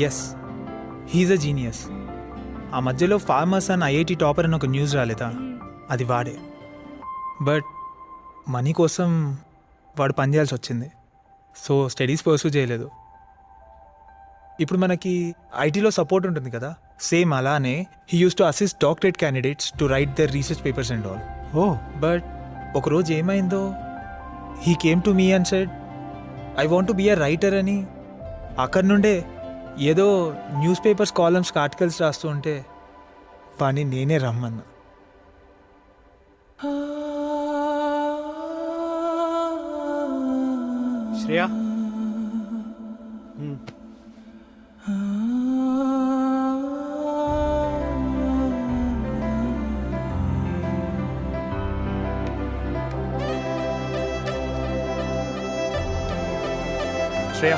Yes, he's a genius. ఆ మధ్యలో farmers and IIT topper అని ఒక న్యూస్ రాలేదా, అది వాడే. బట్ మనీ కోసం వాడు పనిచేయాల్సి వచ్చింది, సో స్టడీస్ పర్సూ చేయలేదు. ఇప్పుడు మనకి ఐటీలో సపోర్ట్ ఉంటుంది కదా, సేమ్ అలానే he use to assist doctorate candidates to write their research papers and all. Oh but ఒకరోజు ఏమైందో, he came to me and said I want to be a writer అని. అక్కడి నుండే ఏదో న్యూస్ పేపర్స్ కాలమ్స్కి ఆర్టికల్స్ రాస్తూ ఉంటే వాడిని నేనే రమ్మన్నా. శ్రేయా, శ్రేయా